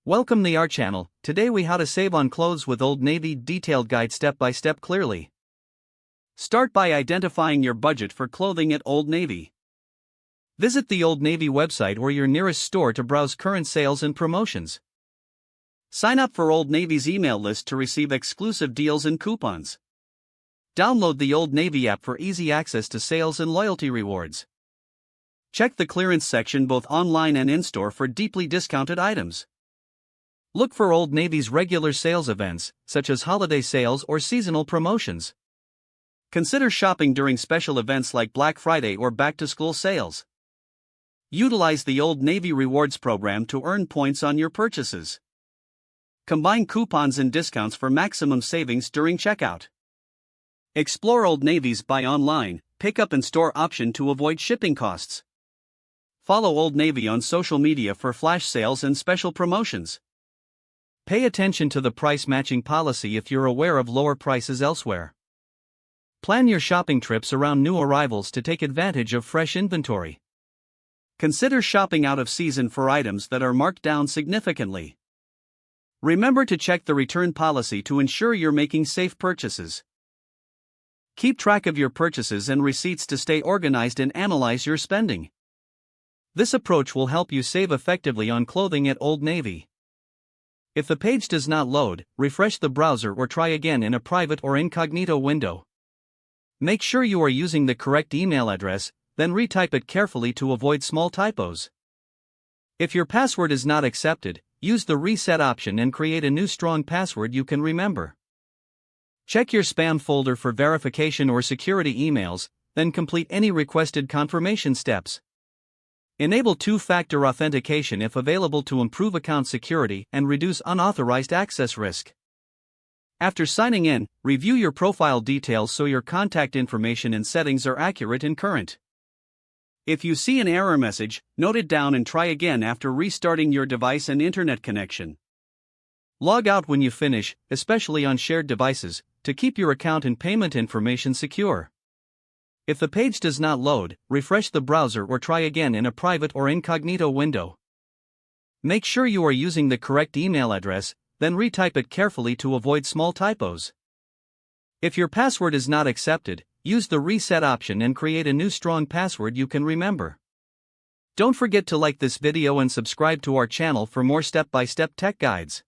Welcome to our channel. Today we how to save on clothes with Old Navy detailed guide step by step clearly. Start by identifying your budget for clothing at Old Navy. Visit the Old Navy website or your nearest store to browse current sales and promotions. Sign up for Old Navy's email list to receive exclusive deals and coupons. Download the Old Navy app for easy access to sales and loyalty rewards. Check the clearance section both online and in-store for deeply discounted items. Look for Old Navy's regular sales events, such as holiday sales or seasonal promotions. Consider shopping during special events like Black Friday or back-to-school sales. Utilize the Old Navy Rewards program to earn points on your purchases. Combine coupons and discounts for maximum savings during checkout. Explore Old Navy's buy online, pick up in store option to avoid shipping costs. Follow Old Navy on social media for flash sales and special promotions. Pay attention to the price matching policy if you're aware of lower prices elsewhere. Plan your shopping trips around new arrivals to take advantage of fresh inventory. Consider shopping out of season for items that are marked down significantly. Remember to check the return policy to ensure you're making safe purchases. Keep track of your purchases and receipts to stay organized and analyze your spending. This approach will help you save effectively on clothing at Old Navy. If the page does not load, refresh the browser or try again in a private or incognito window. Make sure you are using the correct email address, then retype it carefully to avoid small typos. If your password is not accepted, use the reset option and create a new strong password you can remember. Check your spam folder for verification or security emails, then complete any requested confirmation steps. Enable two-factor authentication if available to improve account security and reduce unauthorized access risk. After signing in, review your profile details so your contact information and settings are accurate and current. If you see an error message, note it down and try again after restarting your device and internet connection. Log out when you finish, especially on shared devices, to keep your account and payment information secure. If the page does not load, refresh the browser or try again in a private or incognito window. Make sure you are using the correct email address, then retype it carefully to avoid small typos. If your password is not accepted, use the reset option and create a new strong password you can remember. Don't forget to like this video and subscribe to our channel for more step-by-step tech guides.